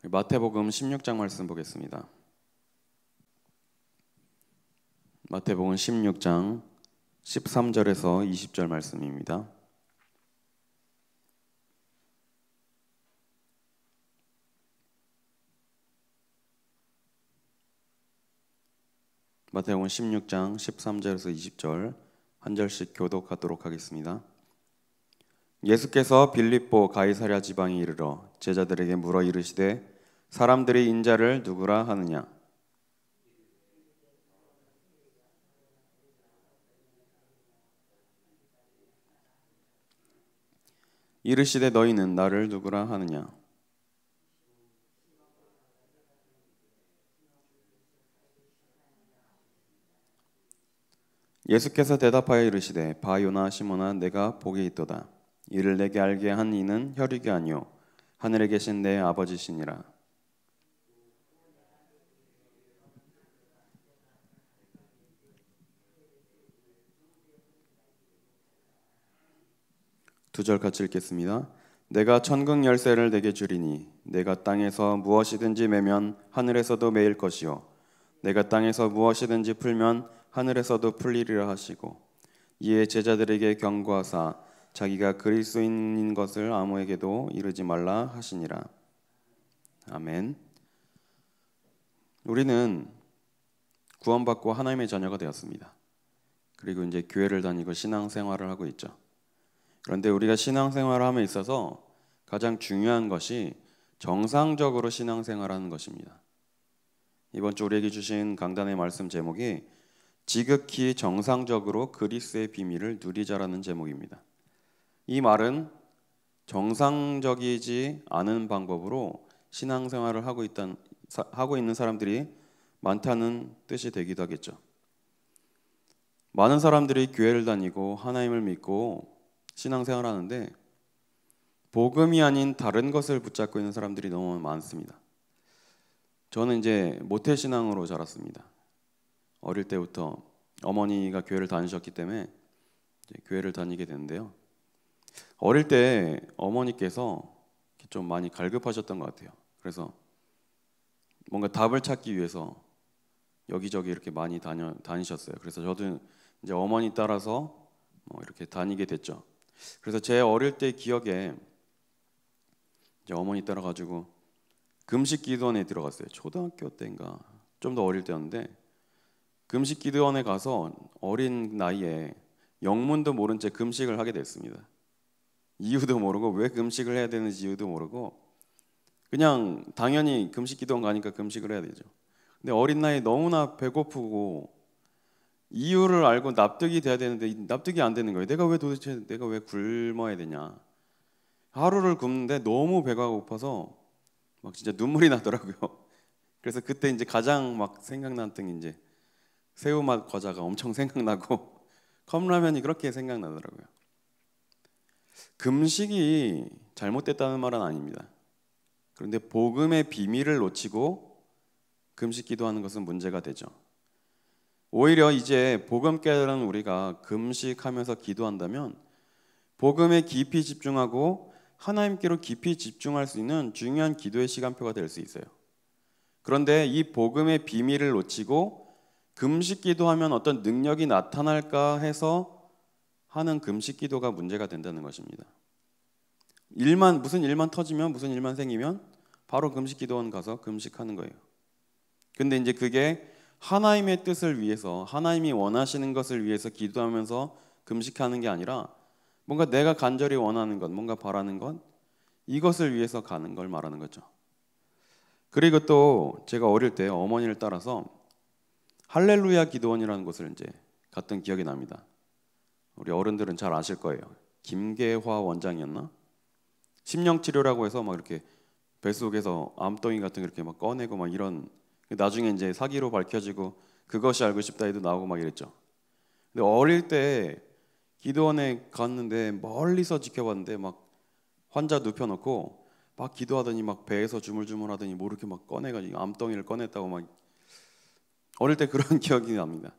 마태복음 16장 말씀 보겠습니다. 마태복음 16장 13절에서 20절 말씀입니다. 마태복음 16장 13절에서 20절 한 절씩 교독하도록 하겠습니다. 예수께서 빌립보 가이사랴 지방에 이르러 제자들에게 물어 이르시되 사람들이 인자를 누구라 하느냐? 이르시되 너희는 나를 누구라 하느냐? 예수께서 대답하여 이르시되 바요나 시몬아 내가 복이 있도다. 이를 내게 알게 한 이는 혈육이 아니요 하늘에 계신 내 아버지시니라. 두 절 같이 읽겠습니다. 내가 천국 열쇠를 내게 주리니 내가 땅에서 무엇이든지 매면 하늘에서도 매일 것이요 내가 땅에서 무엇이든지 풀면 하늘에서도 풀리리라 하시고 이에 제자들에게 경고하사 자기가 그리스도인인 것을 아무에게도 이르지 말라 하시니라. 아멘. 우리는 구원받고 하나님의 자녀가 되었습니다. 그리고 이제 교회를 다니고 신앙생활을 하고 있죠. 그런데 우리가 신앙생활을 함에 있어서 가장 중요한 것이 정상적으로 신앙생활하는 것입니다. 이번 주 우리에게 주신 강단의 말씀 제목이 지극히 정상적으로 그리스도의 비밀을 누리자라는 제목입니다. 이 말은 정상적이지 않은 방법으로 신앙생활을 하고 있는 사람들이 많다는 뜻이 되기도 하겠죠. 많은 사람들이 교회를 다니고 하나님을 믿고 신앙생활을 하는데 복음이 아닌 다른 것을 붙잡고 있는 사람들이 너무 많습니다. 저는 이제 모태신앙으로 자랐습니다. 어릴 때부터 어머니가 교회를 다니셨기 때문에 교회를 다니게 됐는데요. 어릴 때 어머니께서 좀 많이 갈급하셨던 것 같아요. 그래서 뭔가 답을 찾기 위해서 여기저기 이렇게 많이 다니셨어요. 그래서 저도 이제 어머니 따라서 이렇게 다니게 됐죠. 그래서 제 어릴 때 기억에 이제 어머니 따라가지고 금식 기도원에 들어갔어요. 초등학교 때인가 좀 더 어릴 때였는데 금식 기도원에 가서 어린 나이에 영문도 모른 채 금식을 하게 됐습니다. 이유도 모르고 왜 금식을 해야 되는지 이유도 모르고 그냥 당연히 금식 기도원 가니까 금식을 해야 되죠. 근데 어린 나이에 너무나 배고프고 이유를 알고 납득이 돼야 되는데 납득이 안 되는 거예요. 내가 왜 굶어야 되냐. 하루를 굶는데 너무 배가 고파서 막 진짜 눈물이 나더라고요. 그래서 그때 이제 가장 막 생각났던 게 이제 새우맛 과자가 엄청 생각나고 컵라면이 그렇게 생각나더라고요. 금식이 잘못됐다는 말은 아닙니다. 그런데 복음의 비밀을 놓치고 금식 기도하는 것은 문제가 되죠. 오히려 이제 복음 깨달은 우리가 금식하면서 기도한다면 복음에 깊이 집중하고 하나님께로 깊이 집중할 수 있는 중요한 기도의 시간표가 될 수 있어요. 그런데 이 복음의 비밀을 놓치고 금식 기도하면 어떤 능력이 나타날까 해서 하는 금식 기도가 문제가 된다는 것입니다. 무슨 일만 터지면 무슨 일만 생기면 바로 금식 기도원 가서 금식하는 거예요. 근데 이제 그게 하나님의 뜻을 위해서 하나님이 원하시는 것을 위해서 기도하면서 금식하는 게 아니라 뭔가 내가 간절히 원하는 것, 뭔가 바라는 것 이것을 위해서 가는 걸 말하는 거죠. 그리고 또 제가 어릴 때 어머니를 따라서 할렐루야 기도원이라는 곳을 이제 갔던 기억이 납니다. 우리 어른들은 잘 아실 거예요. 김계화 원장이었나? 심령치료라고 해서 막 이렇게 뱃속에서 암덩이 같은 거 이렇게 막 꺼내고 막 이런 나중에 이제 사기로 밝혀지고 그것이 알고 싶다 해도 나오고 막 이랬죠. 근데 어릴 때 기도원에 갔는데 멀리서 지켜봤는데 막 환자 눕혀놓고 막 기도하더니 막 배에서 주물주물하더니 뭐 이렇게 막 꺼내가지고 암덩이를 꺼냈다고 막 어릴 때 그런 기억이 납니다.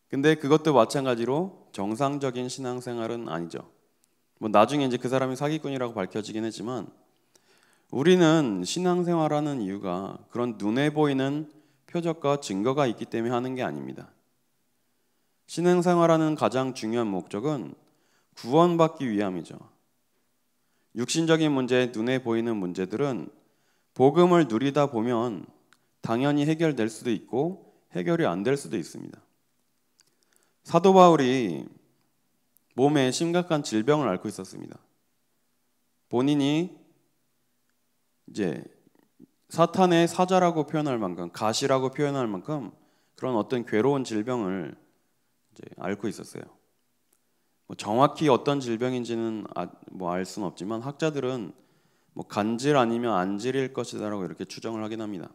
근데 그것도 마찬가지로 정상적인 신앙생활은 아니죠. 뭐 나중에 이제 그 사람이 사기꾼이라고 밝혀지긴 했지만 우리는 신앙생활하는 이유가 그런 눈에 보이는 표적과 증거가 있기 때문에 하는 게 아닙니다. 신앙생활하는 가장 중요한 목적은 구원받기 위함이죠. 육신적인 문제, 눈에 보이는 문제들은 복음을 누리다 보면 당연히 해결될 수도 있고 해결이 안 될 수도 있습니다. 사도 바울이 몸에 심각한 질병을 앓고 있었습니다. 본인이 이제 사탄의 사자라고 표현할 만큼, 가시라고 표현할 만큼 그런 어떤 괴로운 질병을 이제 앓고 있었어요. 정확히 어떤 질병인지는 알 수는 없지만 학자들은 간질 아니면 안질일 것이다라고 이렇게 추정을 하긴 합니다.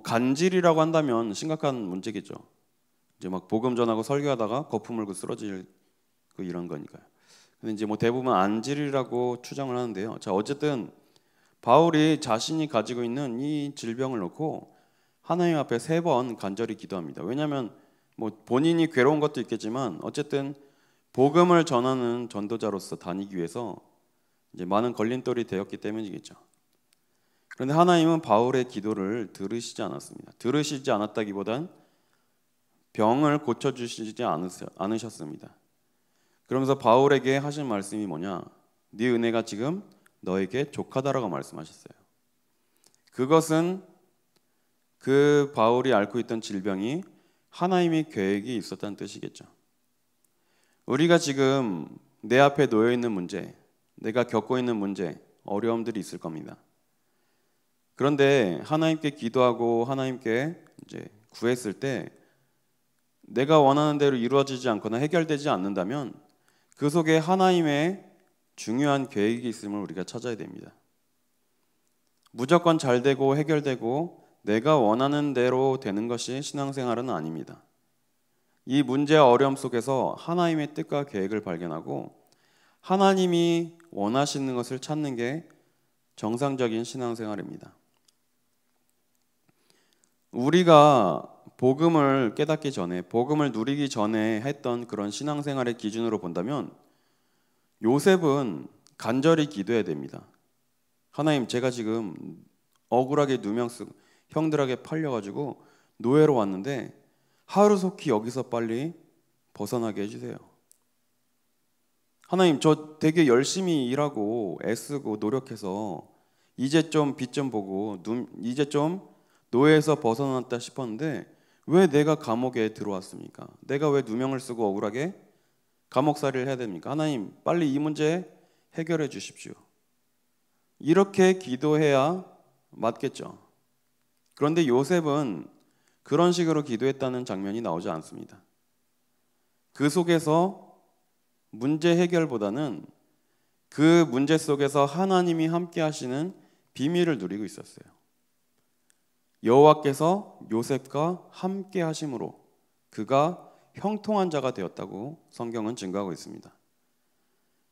간질이라고 한다면 심각한 문제겠죠. 이제 복음 전하고 설교하다가 거품 물고 쓰러질 이런 거니까요. 근데 이제 대부분 안질이라고 추정을 하는데요. 자, 어쨌든 바울이 자신이 가지고 있는 이 질병을 놓고 하나님 앞에 3번 간절히 기도합니다. 왜냐하면 본인이 괴로운 것도 있겠지만 어쨌든 복음을 전하는 전도자로서 다니기 위해서 이제 많은 걸림돌이 되었기 때문이겠죠. 그런데 하나님은 바울의 기도를 들으시지 않았습니다. 들으시지 않았다기보단 병을 고쳐주시지 않으셨습니다. 그러면서 바울에게 하신 말씀이 뭐냐? 네 은혜가 지금 너에게 족하다라고 말씀하셨어요. 그것은 그 바울이 앓고 있던 질병이 하나님의 계획이 있었다는 뜻이겠죠. 우리가 지금 내 앞에 놓여 있는 문제, 내가 겪고 있는 문제, 어려움들이 있을 겁니다. 그런데 하나님께 기도하고 하나님께 이제 구했을 때 내가 원하는 대로 이루어지지 않거나 해결되지 않는다면 그 속에 하나님의 중요한 계획이 있음을 우리가 찾아야 됩니다. 무조건 잘 되고 해결되고 내가 원하는 대로 되는 것이 신앙생활은 아닙니다. 이 문제와 어려움 속에서 하나님의 뜻과 계획을 발견하고 하나님이 원하시는 것을 찾는 게 정상적인 신앙생활입니다. 우리가 복음을 깨닫기 전에, 복음을 누리기 전에 했던 그런 신앙생활의 기준으로 본다면 요셉은 간절히 기도해야 됩니다. 하나님, 제가 지금 억울하게 누명 쓰고 형들에게 팔려가지고 노예로 왔는데 하루속히 여기서 빨리 벗어나게 해주세요. 하나님, 저 되게 열심히 일하고 애쓰고 노력해서 이제 좀 빛 좀 보고 이제 좀 노예에서 벗어났다 싶었는데 왜 내가 감옥에 들어왔습니까? 내가 왜 누명을 쓰고 억울하게 감옥살이를 해야 됩니까? 하나님, 빨리 이 문제 해결해 주십시오. 이렇게 기도해야 맞겠죠. 그런데 요셉은 그런 식으로 기도했다는 장면이 나오지 않습니다. 그 속에서 문제 해결보다는 그 문제 속에서 하나님이 함께 하시는 비밀을 누리고 있었어요. 여호와께서 요셉과 함께 하심으로 그가 형통한 자가 되었다고 성경은 증거하고 있습니다.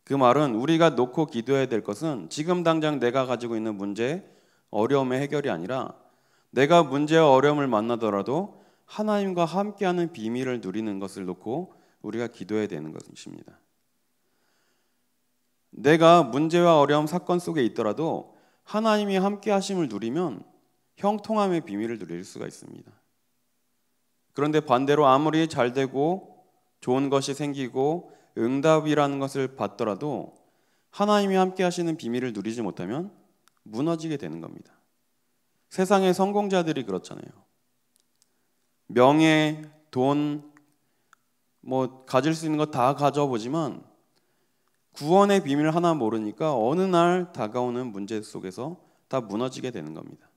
그 말은 우리가 놓고 기도해야 될 것은 지금 당장 내가 가지고 있는 문제, 어려움의 해결이 아니라 내가 문제와 어려움을 만나더라도 하나님과 함께하는 비밀을 누리는 것을 놓고 우리가 기도해야 되는 것입니다. 내가 문제와 어려움 사건 속에 있더라도 하나님이 함께 하심을 누리면 형통함의 비밀을 누릴 수가 있습니다. 그런데 반대로 아무리 잘 되고 좋은 것이 생기고 응답이라는 것을 받더라도 하나님이 함께 하시는 비밀을 누리지 못하면 무너지게 되는 겁니다. 세상의 성공자들이 그렇잖아요. 명예, 돈, 가질 수 있는 거 다 가져보지만 구원의 비밀 하나 모르니까 어느 날 다가오는 문제 속에서 다 무너지게 되는 겁니다.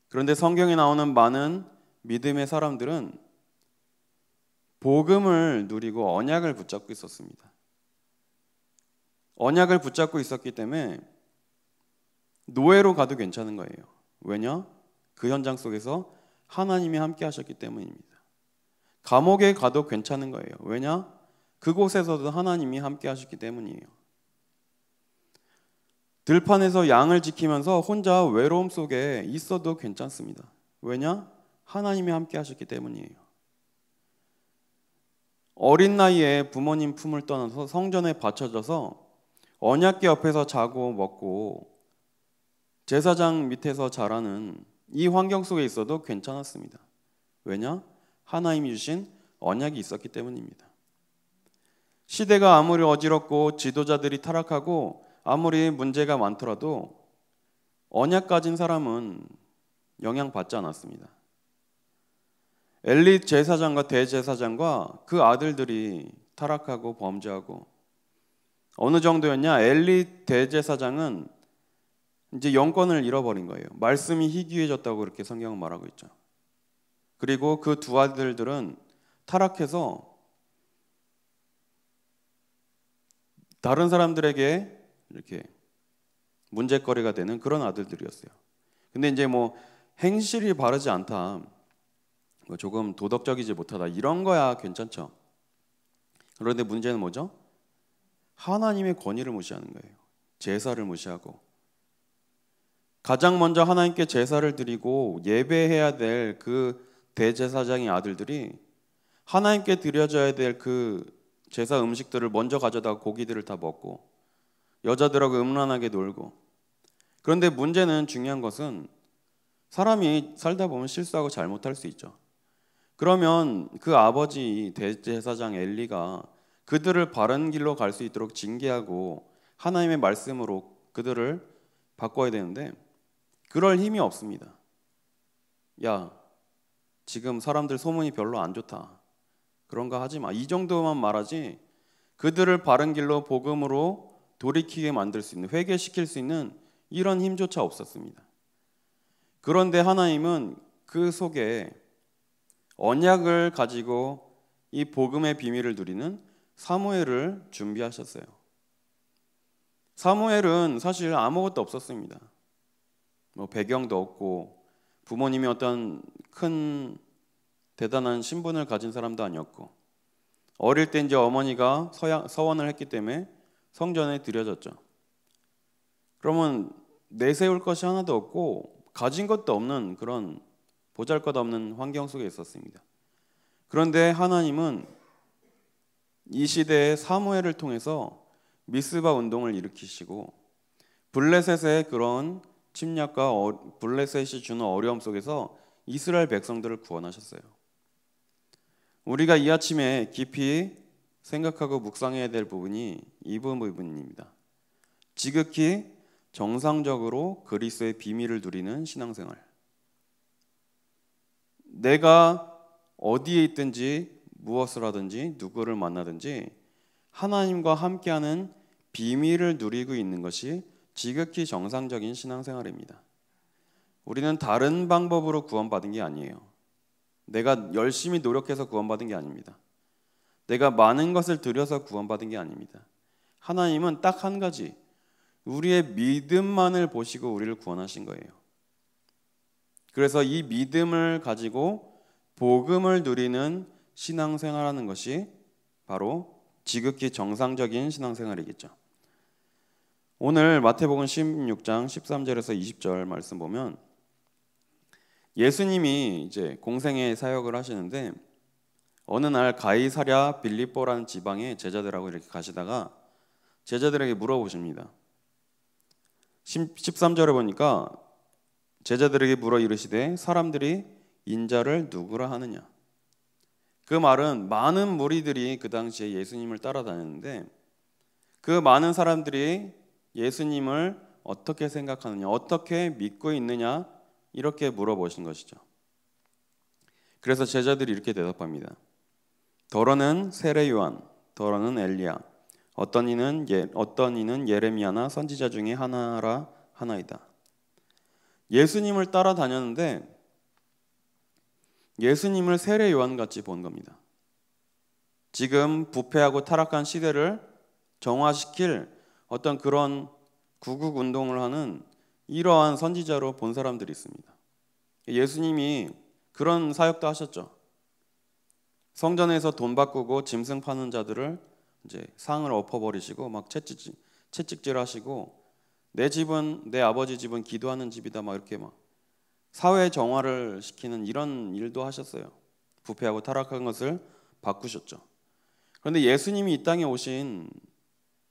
그런데 성경에 나오는 많은 믿음의 사람들은 복음을 누리고 언약을 붙잡고 있었습니다. 언약을 붙잡고 있었기 때문에 노예로 가도 괜찮은 거예요. 왜냐? 그 현장 속에서 하나님이 함께 하셨기 때문입니다. 감옥에 가도 괜찮은 거예요. 왜냐? 그곳에서도 하나님이 함께 하셨기 때문이에요. 들판에서 양을 지키면서 혼자 외로움 속에 있어도 괜찮습니다. 왜냐? 하나님이 함께 하셨기 때문이에요. 어린 나이에 부모님 품을 떠나서 성전에 바쳐져서 언약궤 옆에서 자고 먹고 제사장 밑에서 자라는 이 환경 속에 있어도 괜찮았습니다. 왜냐? 하나님이 주신 언약이 있었기 때문입니다. 시대가 아무리 어지럽고 지도자들이 타락하고 아무리 문제가 많더라도 언약 가진 사람은 영향받지 않았습니다. 엘리 제사장과 대제사장과 그 아들들이 타락하고 범죄하고 어느 정도였냐? 엘리 대제사장은 이제 영권을 잃어버린 거예요. 말씀이 희귀해졌다고 그렇게 성경은 말하고 있죠. 그리고 그 두 아들들은 타락해서 다른 사람들에게 이렇게 문제거리가 되는 그런 아들들이었어요. 근데 이제 뭐 행실이 바르지 않다, 뭐 조금 도덕적이지 못하다 이런 거야 괜찮죠. 그런데 문제는 뭐죠? 하나님의 권위를 무시하는 거예요. 제사를 무시하고 가장 먼저 하나님께 제사를 드리고 예배해야 될 그 대제사장의 아들들이 하나님께 드려져야 될 그 제사 음식들을 먼저 가져다가 고기들을 다 먹고 여자들하고 음란하게 놀고. 그런데 문제는, 중요한 것은 사람이 살다 보면 실수하고 잘못할 수 있죠. 그러면 그 아버지 대제사장 엘리가 그들을 바른 길로 갈 수 있도록 징계하고 하나님의 말씀으로 그들을 바꿔야 되는데 그럴 힘이 없습니다. 야, 지금 사람들 소문이 별로 안 좋다, 그런 거 하지 마, 이 정도만 말하지 그들을 바른 길로 복음으로 돌이키게 만들 수 있는, 회개시킬 수 있는 이런 힘조차 없었습니다. 그런데 하나님은 그 속에 언약을 가지고 이 복음의 비밀을 누리는 사무엘을 준비하셨어요. 사무엘은 사실 아무것도 없었습니다. 뭐 배경도 없고 부모님이 어떤 큰 대단한 신분을 가진 사람도 아니었고 어릴 때 이제 어머니가 서원을 했기 때문에 성전에 들여졌죠. 그러면 내세울 것이 하나도 없고 가진 것도 없는 그런 보잘것없는 환경 속에 있었습니다. 그런데 하나님은 이 시대의 사무엘을 통해서 미스바 운동을 일으키시고 블레셋의 그런 침략과 블레셋이 주는 어려움 속에서 이스라엘 백성들을 구원하셨어요. 우리가 이 아침에 깊이 생각하고 묵상해야 될 부분이 이 부분입니다. 지극히 정상적으로 그리스도의 비밀을 누리는 신앙생활. 내가 어디에 있든지 무엇을 하든지 누구를 만나든지 하나님과 함께하는 비밀을 누리고 있는 것이 지극히 정상적인 신앙생활입니다. 우리는 다른 방법으로 구원받은 게 아니에요. 내가 열심히 노력해서 구원받은 게 아닙니다. 내가 많은 것을 들여서 구원받은 게 아닙니다. 하나님은 딱 한 가지, 우리의 믿음만을 보시고 우리를 구원하신 거예요. 그래서 이 믿음을 가지고 복음을 누리는 신앙생활하는 것이 바로 지극히 정상적인 신앙생활이겠죠. 오늘 마태복음 16장 13절에서 20절 말씀 보면 예수님이 이제 공생애 사역을 하시는데 어느 날 가이사랴 빌립보라는 지방에 제자들하고 이렇게 가시다가 제자들에게 물어보십니다. 13절에 보니까 제자들에게 물어 이르시되 사람들이 인자를 누구라 하느냐. 그 말은 많은 무리들이 그 당시에 예수님을 따라다녔는데 그 많은 사람들이 예수님을 어떻게 생각하느냐, 어떻게 믿고 있느냐, 이렇게 물어보신 것이죠. 그래서 제자들이 이렇게 대답합니다. 더러는 세례 요한, 더러는 엘리야, 어떤 이는 예레미야나 선지자 중에 하나라 하나이다. 예수님을 따라다녔는데 예수님을 세례 요한같이 본 겁니다. 지금 부패하고 타락한 시대를 정화시킬 어떤 그런 구국 운동을 하는 이러한 선지자로 본 사람들이 있습니다. 예수님이 그런 사역도 하셨죠. 성전에서 돈 바꾸고 짐승 파는 자들을 이제 상을 엎어버리시고 막 채찍질하시고 내 집은, 내 아버지 집은 기도하는 집이다, 막 이렇게 막 사회 정화를 시키는 이런 일도 하셨어요. 부패하고 타락한 것을 바꾸셨죠. 그런데 예수님이 이 땅에 오신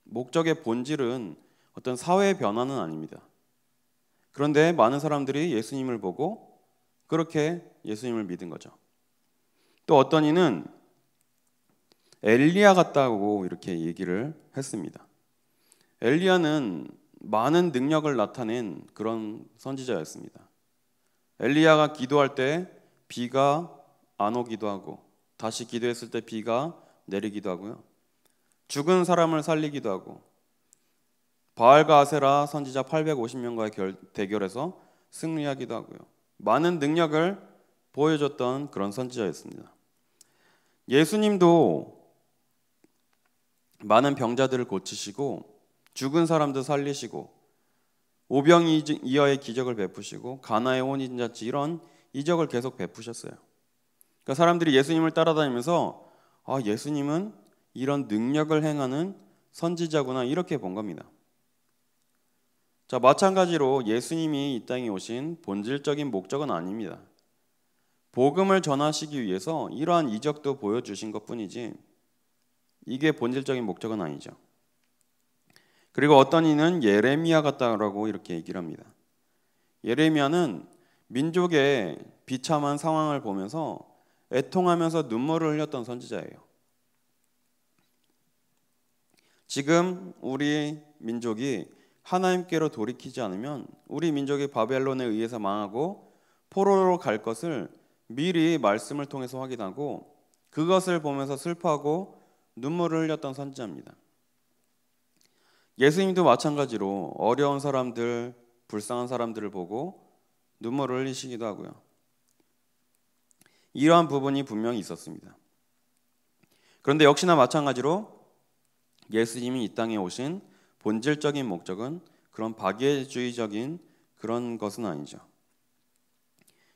목적의 본질은 어떤 사회 변화는 아닙니다. 그런데 많은 사람들이 예수님을 보고 그렇게 예수님을 믿은 거죠. 또 어떤 이는 엘리야 같다고 이렇게 얘기를 했습니다. 엘리야는 많은 능력을 나타낸 그런 선지자였습니다. 엘리야가 기도할 때 비가 안 오기도 하고, 다시 기도했을 때 비가 내리기도 하고요. 죽은 사람을 살리기도 하고, 바알과 아세라 선지자 850명과의 대결에서 승리하기도 하고요. 많은 능력을 보여줬던 그런 선지자였습니다. 예수님도 많은 병자들을 고치시고 죽은 사람들 살리시고 오병이어의 기적을 베푸시고 가나의 혼인잔치 이런 이적을 계속 베푸셨어요. 그러니까 사람들이 예수님을 따라다니면서 예수님은 이런 능력을 행하는 선지자구나 이렇게 본 겁니다. 자, 마찬가지로 예수님이 이 땅에 오신 본질적인 목적은 아닙니다. 복음을 전하시기 위해서 이러한 이적도 보여주신 것뿐이지 이게 본질적인 목적은 아니죠. 그리고 어떤 이는 예레미야 같다라고 이렇게 얘기를 합니다. 예레미야는 민족의 비참한 상황을 보면서 애통하면서 눈물을 흘렸던 선지자예요. 지금 우리 민족이 하나님께로 돌이키지 않으면 우리 민족이 바벨론에 의해서 망하고 포로로 갈 것을 미리 말씀을 통해서 확인하고 그것을 보면서 슬퍼하고 눈물을 흘렸던 선지자입니다. 예수님도 마찬가지로 어려운 사람들, 불쌍한 사람들을 보고 눈물을 흘리시기도 하고요. 이러한 부분이 분명히 있었습니다. 그런데 역시나 마찬가지로 예수님이 이 땅에 오신 본질적인 목적은 그런 박애주의적인 그런 것은 아니죠.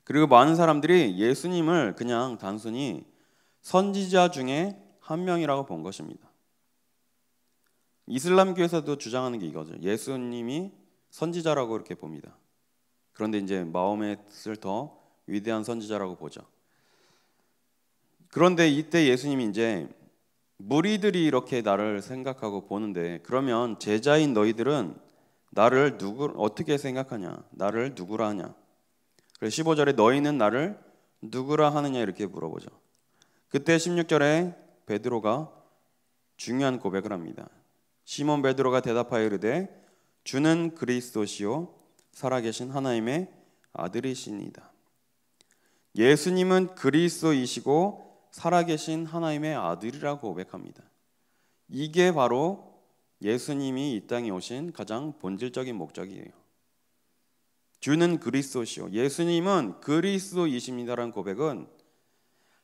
그리고 많은 사람들이 예수님을 그냥 단순히 선지자 중에 한 명이라고 본 것입니다. 이슬람교에서도 주장하는 게 이거죠. 예수님이 선지자라고 이렇게 봅니다. 그런데 이제 마호멧을 더 위대한 선지자라고 보죠. 그런데 이때 예수님이 이제 무리들이 이렇게 나를 생각하고 보는데 그러면 제자인 너희들은 나를 어떻게 생각하냐? 나를 누구라 하냐? 그래서 15절에 너희는 나를 누구라 하느냐 이렇게 물어보죠. 그때 16절에 베드로가 중요한 고백을 합니다. 시몬 베드로가 대답하여 이르되 주는 그리스도시요 살아계신 하나님의 아들이시니이다. 예수님은 그리스도이시고 살아계신 하나님의 아들이라고 고백합니다. 이게 바로 예수님이 이 땅에 오신 가장 본질적인 목적이에요. 주는 그리스도시요. 예수님은 그리스도이십니다라는 고백은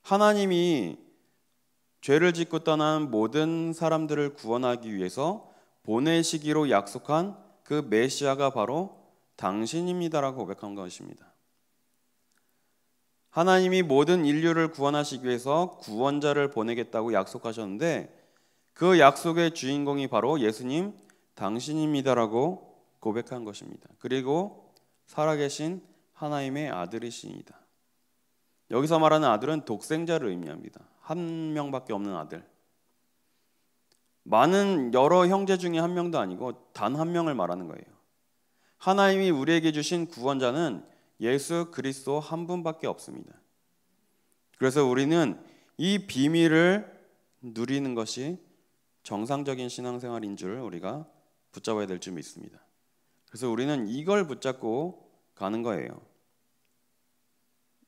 하나님이 죄를 짓고 떠난 모든 사람들을 구원하기 위해서 보내시기로 약속한 그 메시아가 바로 당신입니다라고 고백한 것입니다. 하나님이 모든 인류를 구원하시기 위해서 구원자를 보내겠다고 약속하셨는데 그 약속의 주인공이 바로 예수님 당신입니다라고 고백한 것입니다. 그리고 살아계신 하나님의 아들이십니다. 여기서 말하는 아들은 독생자를 의미합니다. 한 명밖에 없는 아들. 많은 여러 형제 중에 한 명도 아니고 단 한 명을 말하는 거예요. 하나님이 우리에게 주신 구원자는 예수 그리스도 한 분밖에 없습니다. 그래서 우리는 이 비밀을 누리는 것이 정상적인 신앙생활인 줄 우리가 붙잡아야 될 줄 믿습니다. 그래서 우리는 이걸 붙잡고 가는 거예요.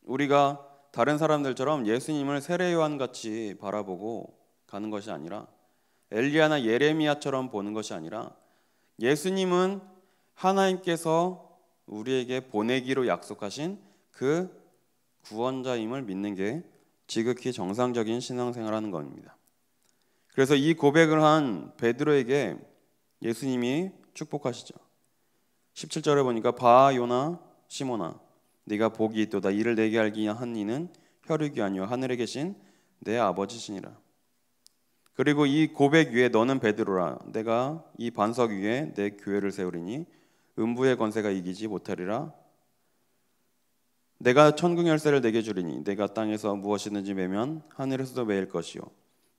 우리가 다른 사람들처럼 예수님을 세례요한 같이 바라보고 가는 것이 아니라 엘리야나 예레미야처럼 보는 것이 아니라 예수님은 하나님께서 우리에게 보내기로 약속하신 그 구원자임을 믿는 게 지극히 정상적인 신앙생활하는 겁니다. 그래서 이 고백을 한 베드로에게 예수님이 축복하시죠. 17절에 보니까 바 요나 시몬아 네가 복이 있도다. 이를 내게 알게 한 이는 혈육이 아니요 하늘에 계신 내 아버지시니라. 그리고 이 고백 위에 너는 베드로라. 내가 이 반석 위에 내 교회를 세우리니 음부의 권세가 이기지 못하리라. 내가 천국 열쇠를 내게 주리니 내가 땅에서 무엇이든지 매면 하늘에서도 매일 것이요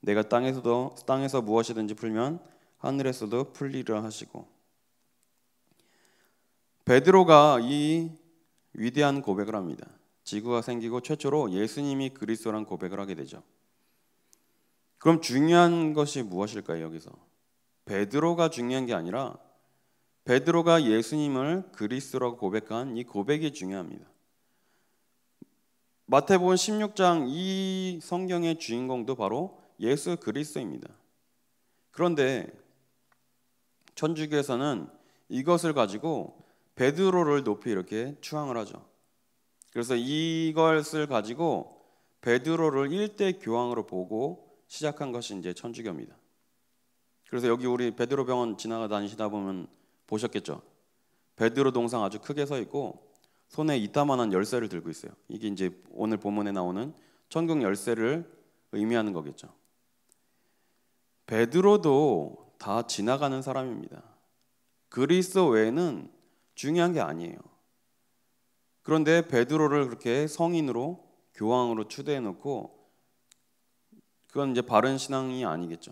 내가 땅에서 무엇이든지 풀면 하늘에서도 풀리리라 하시고 베드로가 이 위대한 고백을 합니다. 지구가 생기고 최초로 예수님이 그리스도란 고백을 하게 되죠. 그럼 중요한 것이 무엇일까요? 여기서 베드로가 중요한 게 아니라 베드로가 예수님을 그리스도라고 고백한 이 고백이 중요합니다. 마태복음 16장 이 성경의 주인공도 바로 예수 그리스도입니다. 그런데 천주교에서는 이것을 가지고 베드로를 높이 이렇게 추앙을 하죠. 그래서 이것을 가지고 베드로를 1대 교황으로 보고 시작한 것이 이제 천주교입니다. 그래서 여기 우리 베드로 병원 지나가 다니시다 보면 보셨겠죠. 베드로 동상 아주 크게 서 있고 손에 이따만한 열쇠를 들고 있어요. 이게 이제 오늘 본문에 나오는 천국 열쇠를 의미하는 거겠죠. 베드로도 다 지나가는 사람입니다. 그리스도 외에는 중요한 게 아니에요. 그런데 베드로를 그렇게 성인으로 교황으로 추대해 놓고 그건 이제 바른 신앙이 아니겠죠.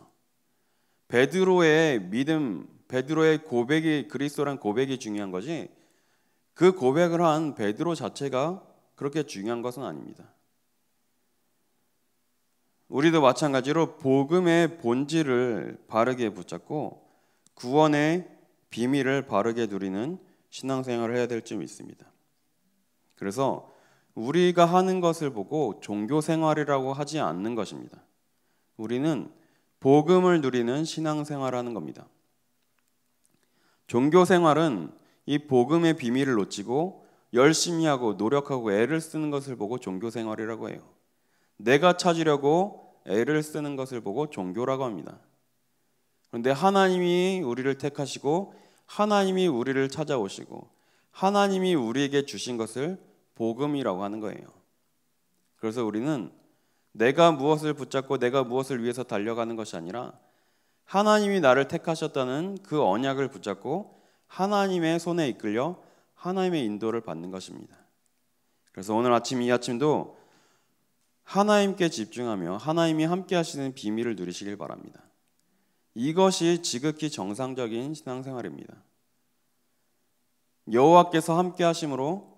베드로의 믿음, 베드로의 고백이 그리스도란 고백이 중요한 거지 그 고백을 한 베드로 자체가 그렇게 중요한 것은 아닙니다. 우리도 마찬가지로 복음의 본질을 바르게 붙잡고 구원의 비밀을 바르게 누리는 신앙생활을 해야 될 점 있습니다. 그래서 우리가 하는 것을 보고 종교생활이라고 하지 않는 것입니다. 우리는 복음을 누리는 신앙생활을 하는 겁니다. 종교생활은 이 복음의 비밀을 놓치고 열심히 하고 노력하고 애를 쓰는 것을 보고 종교생활이라고 해요. 내가 찾으려고 애를 쓰는 것을 보고 종교라고 합니다. 그런데 하나님이 우리를 택하시고 하나님이 우리를 찾아오시고 하나님이 우리에게 주신 것을 복음이라고 하는 거예요. 그래서 우리는 내가 무엇을 붙잡고 내가 무엇을 위해서 달려가는 것이 아니라 하나님이 나를 택하셨다는 그 언약을 붙잡고 하나님의 손에 이끌려 하나님의 인도를 받는 것입니다. 그래서 오늘 아침 이 아침도 하나님께 집중하며 하나님이 함께 하시는 비밀을 누리시길 바랍니다. 이것이 지극히 정상적인 신앙생활입니다. 여호와께서 함께 하심으로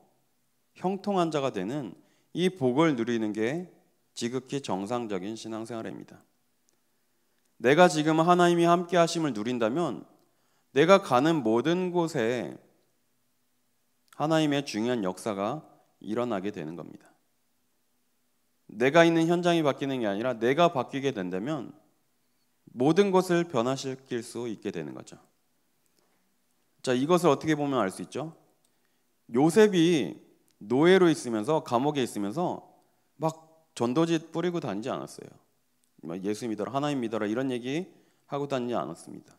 형통한 자가 되는 이 복을 누리는 게 지극히 정상적인 신앙생활입니다. 내가 지금 하나님이 함께 하심을 누린다면 내가 가는 모든 곳에 하나님의 중요한 역사가 일어나게 되는 겁니다. 내가 있는 현장이 바뀌는 게 아니라 내가 바뀌게 된다면 모든 것을 변화시킬 수 있게 되는 거죠. 자, 이것을 어떻게 보면 알 수 있죠? 요셉이 노예로 있으면서 감옥에 있으면서 막 전도지 뿌리고 다니지 않았어요. 예수 믿어라, 하나님 믿어라 이런 얘기 하고 다니지 않았습니다.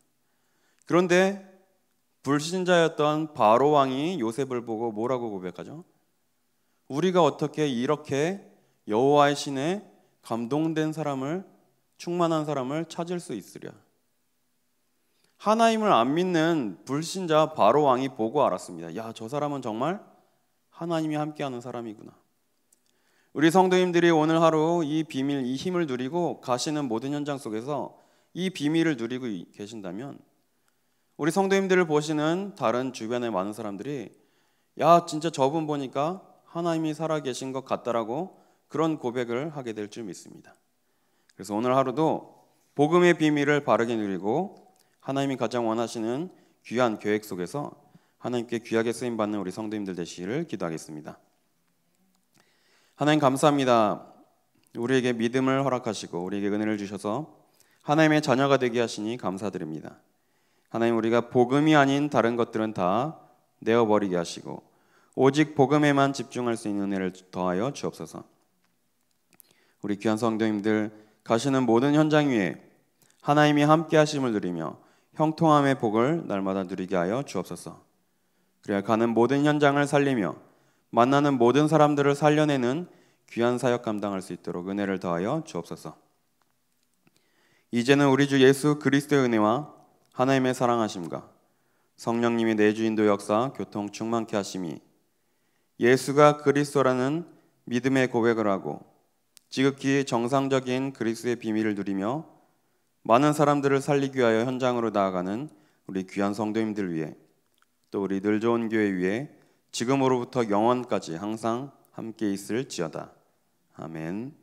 그런데 불신자였던 바로 왕이 요셉을 보고 뭐라고 고백하죠? 우리가 어떻게 이렇게 여호와의 신에 감동된 사람을 충만한 사람을 찾을 수 있으랴. 하나님을 안 믿는 불신자 바로 왕이 보고 알았습니다. 야, 저 사람은 정말 하나님이 함께하는 사람이구나. 우리 성도님들이 오늘 하루 이 비밀, 이 힘을 누리고 가시는 모든 현장 속에서 이 비밀을 누리고 계신다면 우리 성도님들을 보시는 다른 주변의 많은 사람들이 야, 진짜 저분 보니까 하나님이 살아계신 것 같다라고 그런 고백을 하게 될 줄 믿습니다. 그래서 오늘 하루도 복음의 비밀을 바르게 누리고 하나님이 가장 원하시는 귀한 계획 속에서 하나님께 귀하게 쓰임받는 우리 성도님들 되시기를 기도하겠습니다. 하나님 감사합니다. 우리에게 믿음을 허락하시고 우리에게 은혜를 주셔서 하나님의 자녀가 되게 하시니 감사드립니다. 하나님, 우리가 복음이 아닌 다른 것들은 다 내어버리게 하시고 오직 복음에만 집중할 수 있는 은혜를 더하여 주옵소서. 우리 귀한 성도님들 가시는 모든 현장 위에 하나님이 함께 하심을 누리며 형통함의 복을 날마다 누리게 하여 주옵소서. 그래야 가는 모든 현장을 살리며 만나는 모든 사람들을 살려내는 귀한 사역 감당할 수 있도록 은혜를 더하여 주옵소서. 이제는 우리 주 예수 그리스도의 은혜와 하나님의 사랑하심과 성령님이 내주 인도 역사 교통 충만케 하심이 예수가 그리스도라는 믿음의 고백을 하고 지극히 정상적인 그리스도의 비밀을 누리며 많은 사람들을 살리기 위하여 현장으로 나아가는 우리 귀한 성도님들 위해 또 우리 늘 좋은 교회 위에 지금으로부터 영원까지 항상 함께 있을지어다. 아멘.